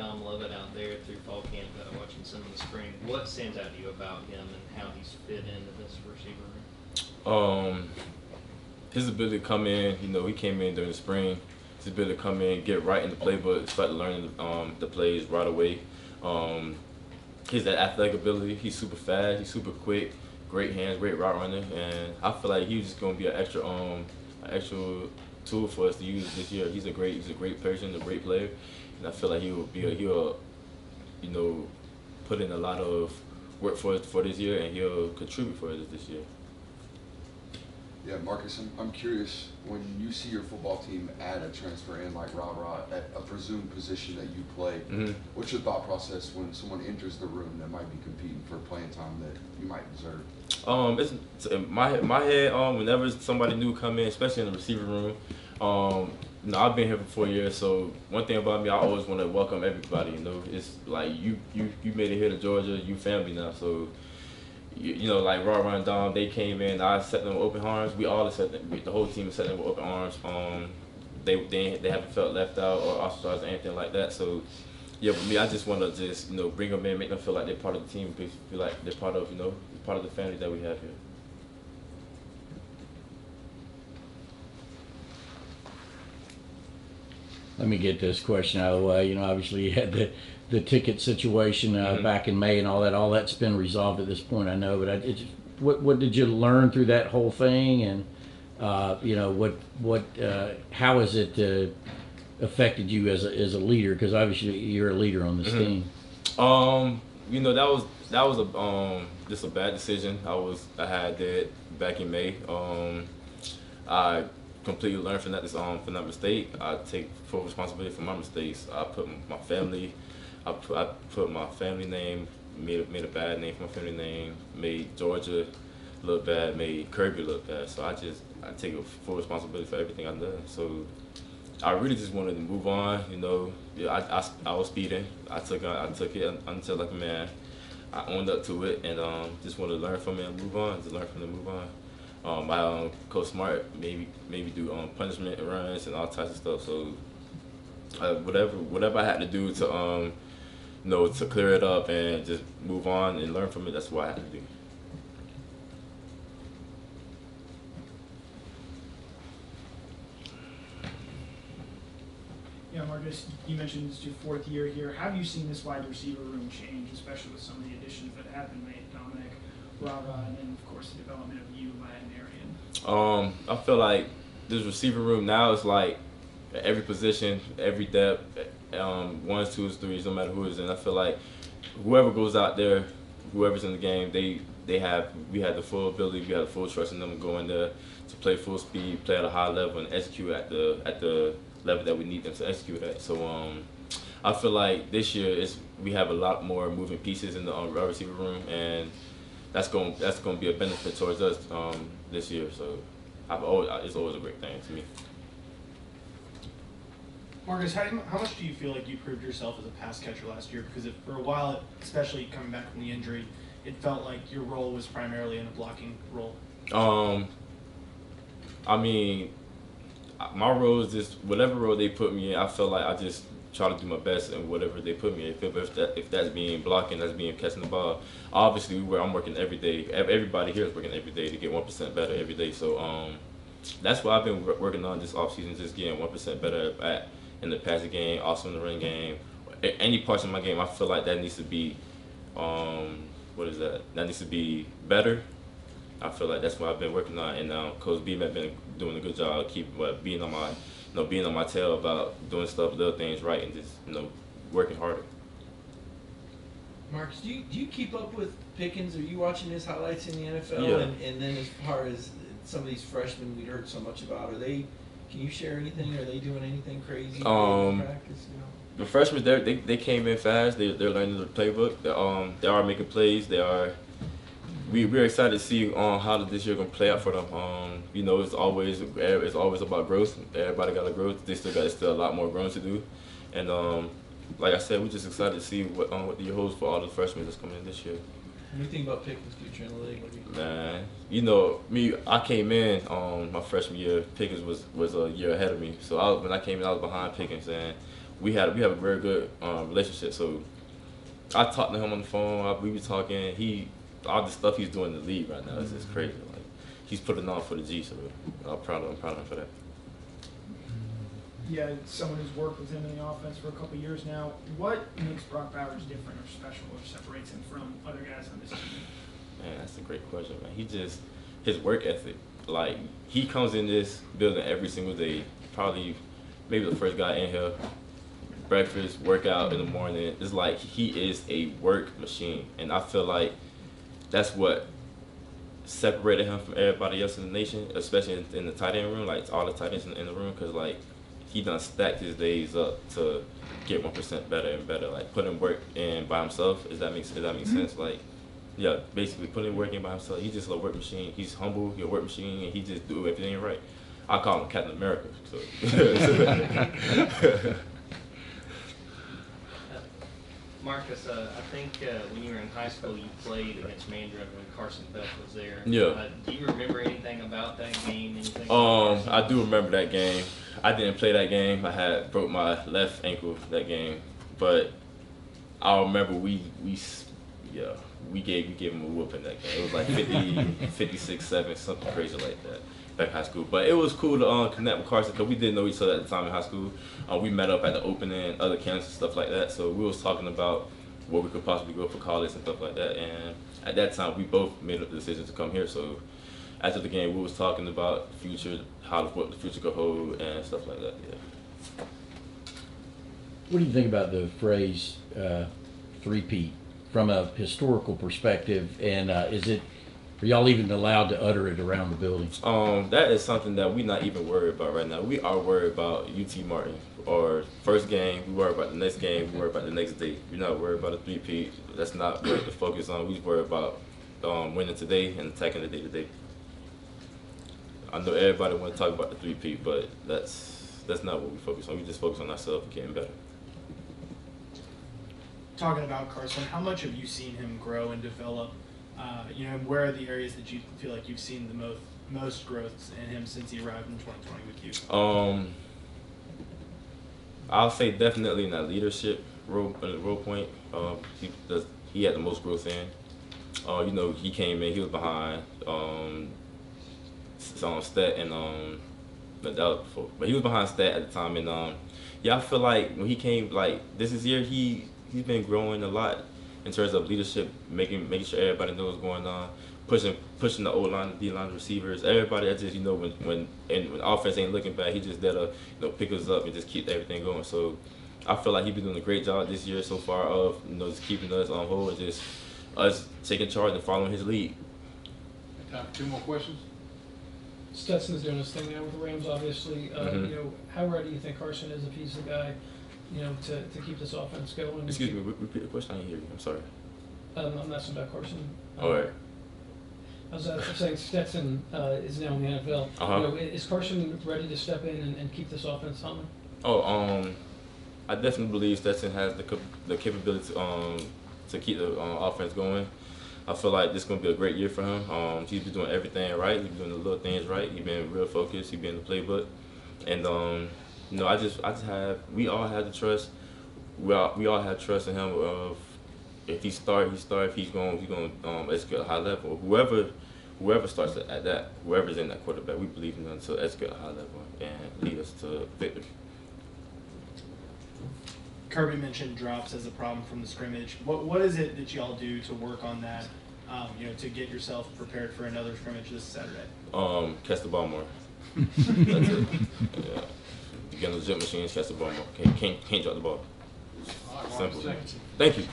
Dom Lovett out there through fall camp, watching some in the spring. What stands out to you about him and how he's fit into this receiver room? His ability to come in, he came in during the spring. His ability to come in, get right in the playbook, start learning the plays right away. His athletic ability, he's super fast, he's super quick, great hands, great route runner, and I feel like he's just gonna be an extra tool for us to use this year. He's a great person, a great player, and I feel like he'll put in a lot of work for us for this year, and he'll contribute for us this year. Yeah, Marcus, I'm curious, when you see your football team add a transfer in like Ra at a presumed position that you play, what's your thought process when someone enters the room that might be competing for playing time that you might deserve? It's in my head. Whenever somebody new come in, especially in the receiver room, I've been here for 4 years, so one thing about me, I always want to welcome everybody. It's like you made it here to Georgia, you family now, so. Like Raw and Dom, they came in. I set them with open arms. We all set them. The whole team set them with open arms. They haven't felt left out or ostracized or anything like that. So, yeah, for me, I just want to bring them in, make them feel like they're part of the team, feel like they're part of part of the family that we have here. Let me get this question out of the way. Obviously you had the ticket situation back in May and all that. All that's been resolved at this point, I know. But what did you learn through that whole thing, and how has it affected you as a leader? Because obviously you're a leader on this team. That was just a bad decision. I had that back in May. I completely learned from that mistake. I take full responsibility for my mistakes. I put my family name, made a bad name for my family name, made Georgia look bad, made Kirby look bad. So I take full responsibility for everything I've done. So I really just wanted to move on. I was speeding. I took it until like a man. I owned up to it and just wanted to learn from it and move on. Just learn from it and move on. My Coach Smart maybe do punishment runs and all types of stuff. So whatever I had to do to to clear it up and just move on and learn from it, that's what I had to do. Yeah, Marcus, you mentioned it's your 4th year here. How have you seen this wide receiver room change, especially with some of the additions that have been made, Dominic, Rara, and then, of course, the development of you, Matt, and Arian? I feel like this receiver room now is like every position, every depth, ones, twos, threes, no matter who is in. I feel like whoever goes out there, whoever's in the game, we had the full ability, we had the full trust in them to go in there to play full speed, play at a high level, and execute at the level that we need them to execute at. So I feel like this year we have a lot more moving pieces in the receiver room, and that's going to be a benefit towards us this year. So it's always a great thing to me. Marcus, how much do you feel like you proved yourself as a pass catcher last year? Because for a while, especially coming back from the injury, it felt like your role was primarily in a blocking role. I mean, my role is just whatever role they put me in. I feel like I just try to do my best in whatever they put me in. If that's being blocking, that's being catching the ball. Obviously, I'm working every day. Everybody here is working every day to get 1% better every day. So that's what I've been working on this offseason, just getting 1% better in the passing game, also in the run game. Any parts of my game, I feel like that needs to be, that needs to be better. I feel like that's what I've been working on, and Coach Beam has been doing a good job of being on my tail about doing stuff, little things right, and just working harder. Marcus, do you keep up with Pickens? Are you watching his highlights in the NFL? Yeah. And then as far as some of these freshmen we heard so much about, can you share anything? Are they doing anything crazy in practice? The freshmen, they came in fast. They're learning the playbook. They are making plays. We're excited to see how this year gonna play out for them. It's always about growth. Everybody got to grow. They still a lot more growing to do, and like I said, we're just excited to see what the year holds for all the freshmen that's coming in this year. What do you think about Pickens' future in the league? Man, me, I came in my freshman year. Pickens was a year ahead of me. So when I came in, I was behind Pickens, and we have a very good relationship. So I talked to him on the phone. We were talking. All the stuff he's doing in the league right now is just crazy. Like he's putting on for the G. So I'm proud of him for that. Yeah, someone who's worked with him in the offense for a couple years now. What makes Brock Bowers different or special or separates him from other guys on this team? Man, that's a great question, man. His work ethic. Like, he comes in this building every single day, probably maybe the first guy in here, breakfast, workout in the morning. It's like he is a work machine. And I feel like that's what separated him from everybody else in the nation, especially in the tight end room, like all the tight ends in the room, because, like, he done stacked his days up to get 1% better and better. Like, putting work in by himself, does that make sense? Like, yeah, basically putting work in by himself. He's just a work machine. He's humble, he's a work machine, and he just do everything right. I call him Captain America. So. Marcus, I think when you were in high school, you played against Mandra when Carson Beck was there. Yeah. Do you remember anything about that game? Anything I do remember that game. I didn't play that game. I had broke my left ankle that game, but I remember we gave him a whooping that game. It was like 56-7, something crazy like that. Back in high school, but it was cool to connect with Carson because we didn't know each other at the time in high school. We met up at the opening, other camps and stuff like that. So we was talking about where we could possibly go for college and stuff like that. And at that time, we both made up the decision to come here. So after the game, we was talking about the future, what the future could hold and stuff like that. Yeah. What do you think about the phrase three-peat from a historical perspective? And are y'all even allowed to utter it around the building? That is something that we're not even worried about right now. We are worried about UT Martin. Or first game, we worry about the next game, we worry about the next day. We're not worried about a three-peat. That's not what to focus on. We worry about winning today and attacking the day-to-day. I know everybody want to talk about the three-peat, but that's not what we focus on. We just focus on ourselves and getting better. Talking about Carson, how much have you seen him grow and develop? Where are the areas that you feel like you've seen the most growth in him since he arrived in 2020 with you? I'll say definitely in that leadership role point. He had the most growth in. He came in, he was behind Stat and that was before, but he was behind Stat at the time. And I feel like when he came, like this year, he's been growing a lot in terms of leadership, making sure everybody knows what's going on, pushing the O-line, the D-line, the receivers, everybody. That just when offense ain't looking back, he just there to pick us up and just keep everything going. So I feel like he's been doing a great job this year so far of just keeping us on hold and just us taking charge and following his lead. Time for two more questions. Stetson's doing his thing now with the Rams, obviously. How ready do you think Carson is if he's the guy, to keep this offense going? Excuse me, repeat the question. I didn't hear you. I'm sorry. I'm asking about Carson. All right. I was saying Stetson is now in the NFL. Uh-huh. Is Carson ready to step in and keep this offense humming? I definitely believe Stetson has the capability to keep the offense going. I feel like this is going to be a great year for him. He's been doing everything right. He's been doing the little things right. He's been real focused. He's been in the playbook. And, we all have the trust. We all have trust in him of if he start. If he's going to execute at a high level. Whoever starts at that, whoever's in that quarterback, we believe in them to execute at a high level and lead us to victory. Kirby mentioned drops as a problem from the scrimmage. What is it that y'all do to work on that, to get yourself prepared for another scrimmage this Saturday? Catch the ball more. That's it. Yeah. Get on the jet machines, catch the ball more. Can't drop the ball. All right, Simple. Mark, Thank you.